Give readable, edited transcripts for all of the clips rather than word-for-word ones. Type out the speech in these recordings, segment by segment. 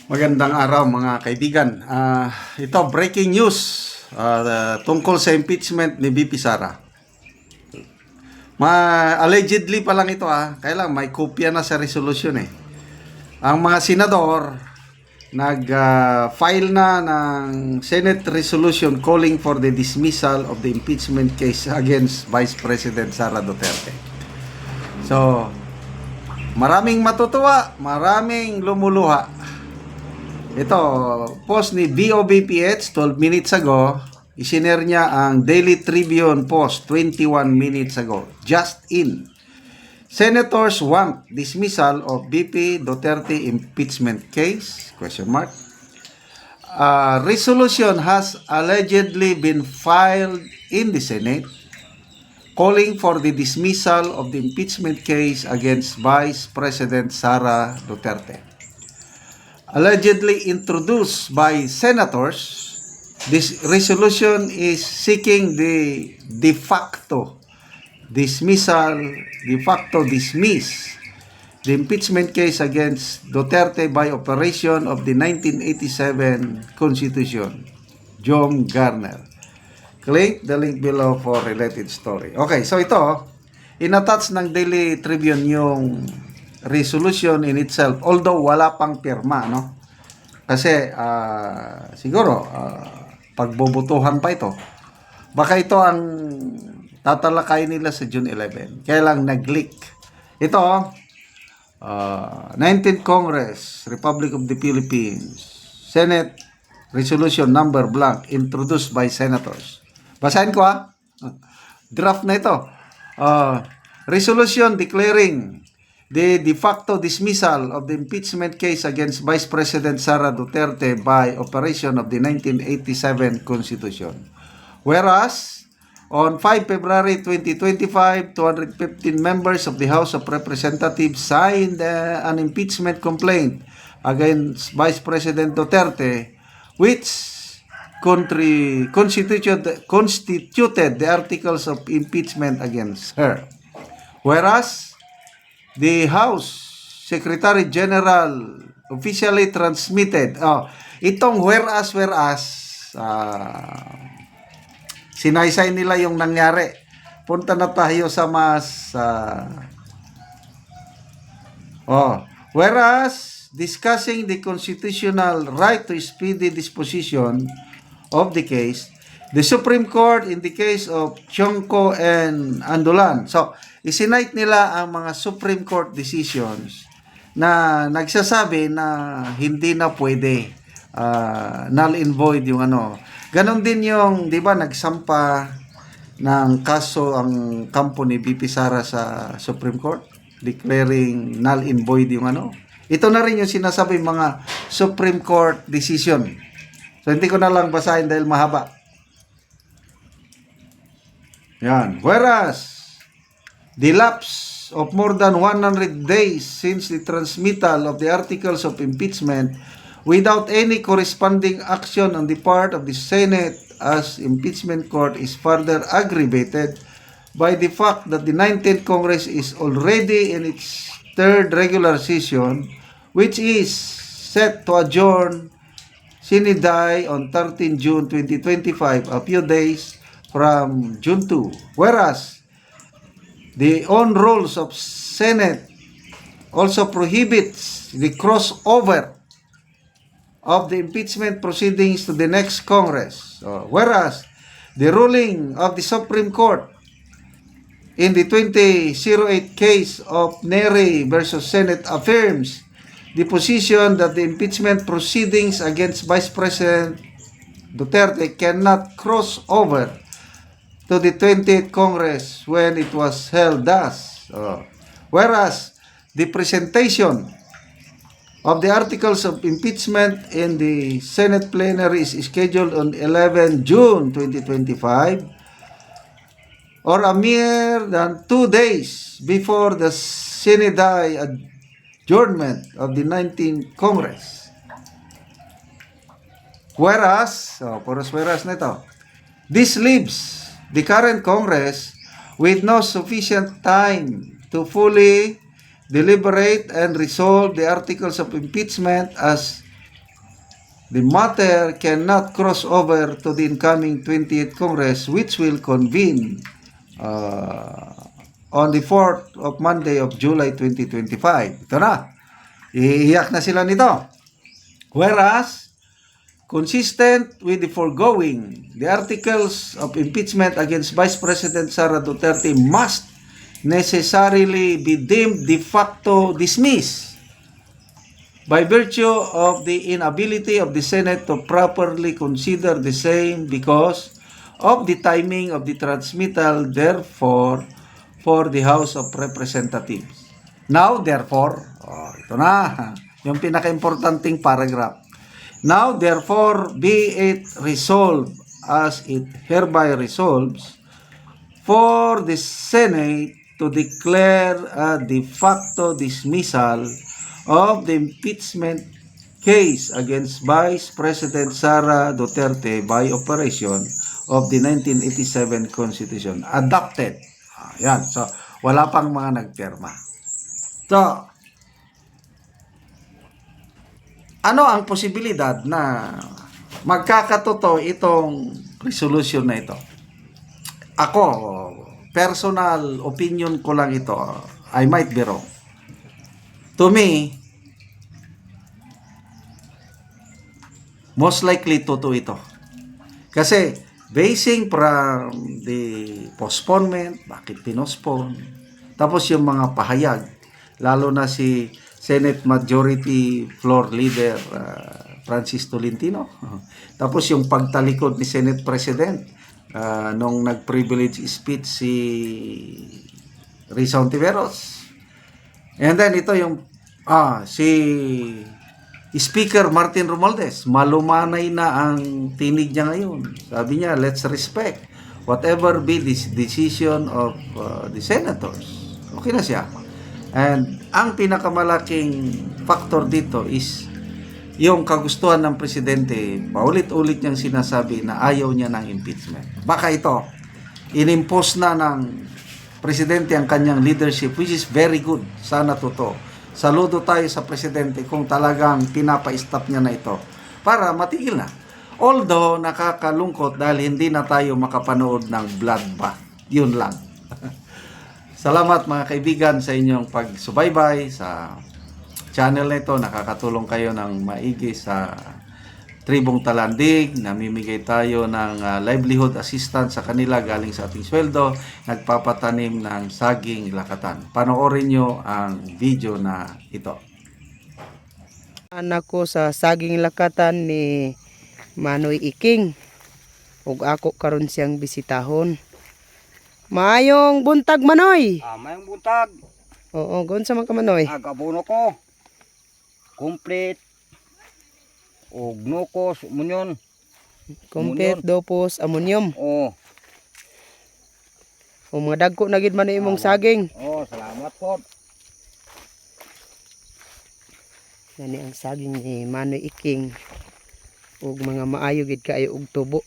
Magandang araw mga kaibigan. Ito breaking news tungkol sa impeachment ni VP Sara. Allegedly pa lang ito kaya lang may kopya na sa resolution eh. Ang mga senador nag-file na ng Senate resolution calling for the dismissal of the impeachment case against Vice President Sara Duterte. So, maraming matutuwa, maraming lumuluha. Ito, post ni BOBPH 12 minutes ago, isinare niya ang Daily Tribune post 21 minutes ago. Just in. Senators want dismissal of VP Duterte impeachment case? Question mark. Resolution has allegedly been filed in the Senate calling for the dismissal of the impeachment case against Vice President Sara Duterte. Allegedly introduced by senators, this resolution is seeking the de facto dismiss the impeachment case against Duterte by operation of the 1987 Constitution. John Garner. Click the link below for related story. Okay, so ito, inattach ng Daily Tribune yung resolution in itself, although wala pang pirma, no? Kasi siguro pagbobotohan pa ito. Baka ito ang tatalakay nila sa June 11. Kaya lang nag-leak. Ito 19th Congress, Republic of the Philippines, Senate Resolution number blank introduced by senators. Basahin ko draft na ito. Resolution declaring the de facto dismissal of the impeachment case against Vice President Sara Duterte by operation of the 1987 Constitution. Whereas, on 5 February 2025, 215 members of the House of Representatives signed an impeachment complaint against Vice President Duterte, which constituted the articles of impeachment against her. Whereas, the House Secretary General officially transmitted. Itong whereas sinaysay nila yung nangyari. Punta na tayo sa mas whereas discussing the constitutional right to speedy disposition of the case, the Supreme Court in the case of Chonco and Andulan. So, isinite nila ang mga Supreme Court decisions na nagsasabi na hindi na pwede null and void yung Ganon din yung, di ba, nagsampa ng kaso ang kampo ni VP Sara sa Supreme Court declaring null and void yung Ito na rin yung sinasabi mga Supreme Court decision. So, hindi ko na lang basahin dahil mahaba. Yan. Whereas, the lapse of more than 100 days since the transmittal of the articles of impeachment without any corresponding action on the part of the Senate as impeachment court is further aggravated by the fact that the 19th Congress is already in its third regular session, which is set to adjourn sine die on 13 June 2025, a few days from June 2. Whereas, the own rules of Senate also prohibits the crossover of the impeachment proceedings to the next Congress. Whereas, the ruling of the Supreme Court in the 2008 case of Neri versus Senate affirms the position that the impeachment proceedings against Vice President Duterte cannot cross over to the 20th Congress when it was held thus. Whereas, the presentation of the articles of impeachment in the Senate plenary is scheduled on 11 June 2025 or a mere than 2 days before the sine die adjournment of the 19th Congress. Whereas, whereas nito, this leaves the current Congress with no sufficient time to fully deliberate and resolve the articles of impeachment as the matter cannot cross over to the incoming 20th Congress, which will convene on the 4th of Monday of July 2025. Ito na. Iiyak na sila nito. Whereas, consistent with the foregoing, the articles of impeachment against Vice President Sara Duterte must necessarily be deemed de facto dismissed by virtue of the inability of the Senate to properly consider the same because of the timing of the transmittal, therefore, for the House of Representatives. Now, therefore, ito na, yung pinaka-importanting paragraph. Now, therefore, be it resolved as it hereby resolves for the Senate to declare a de facto dismissal of the impeachment case against Vice President Sara Duterte by operation of the 1987 Constitution adopted. Yan. So, wala pang mga nagpirma. So, ano ang posibilidad na magkakatotoo itong resolution na ito? Ako, personal opinion ko lang ito. I might be wrong. To me, most likely totoo ito. Kasi, basing from the postponement, bakit pinospone, tapos yung mga pahayag, lalo na si Senate Majority Floor Leader Francis Tolentino, tapos yung pagtalikod ni Senate President nung nag-privilege speech si Risa Ontiveros. And then ito yung si Speaker Martin Romualdez, malumanay na ang tinig niya ngayon. Sabi niya, let's respect whatever be this decision of the senators. Okay na siya. And ang pinakamalaking factor dito is yung kagustuhan ng presidente. Paulit-ulit niyang sinasabi na ayaw niya ng impeachment. Baka ito, inimpose na ng presidente ang kanyang leadership, which is very good. Sana totoo. Saludo tayo sa presidente kung talagang pinapa-stop niya na ito para matigil na. Although nakakalungkot dahil hindi na tayo makapanood ng bloodbath. Yun lang. Salamat mga kaibigan sa inyong pagsubaybay sa channel na ito. Nakakatulong kayo ng maigi sa Tribong Talandig. Namimigay tayo ng livelihood assistance sa kanila galing sa ating sweldo. Nagpapatanim ng saging lakatan. Panoorin nyo ang video na ito. Anak ko sa saging lakatan ni Manoy Iking. Ug ako karon siyang bisitahon. Maayong buntag Manoy. Mayong buntag. Oo, gunsa man ka Manoy? Agabuno ko. Complete. Og nukos, munyon. Complete dopos amonium. Oh. O mga dagko na gid man imong saging. Oh, salamat po. Gani ang saging ni Manoy Iking. Ug mga maayo gid kaayo og tubo.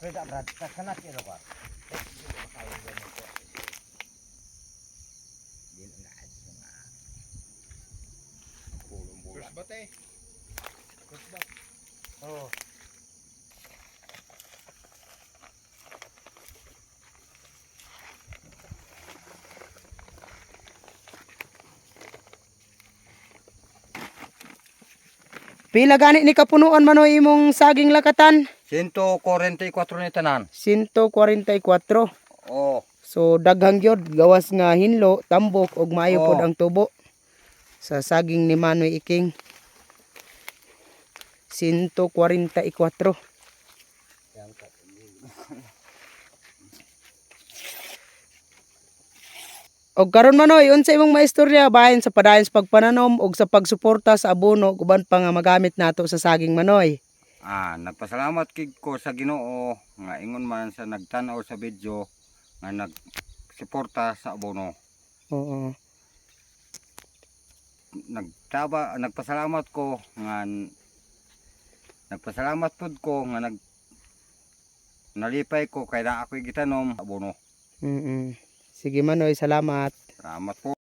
Pwede brad, kasanat ito ba? First bate. First bat. Oh. Pila gani ni kapunuan Manoy imong saging lakatan? 144 ni tanan. 144. Oh. So daghang gyud gawas nga hinlo, tambok ug maayo pod Oh. ang tubo sa saging ni Manoy Iking. 144. Og karon Manoy, unsa imong maistorya bahin sa padayon sa pagpananom ug sa pagsuporta sa abono guban pa nga magamit nato sa saging Manoy? Nagpasalamat kid ko sa Ginoo nga ingon man sa nagtan-aw sa video nga nagsuporta sa abono. Oo. Nagpasalamat ko nga nagpasalamat pud ko nga nalipay ko kay naa ako'y gitanom abono. Sige Manoy, salamat. Salamat po.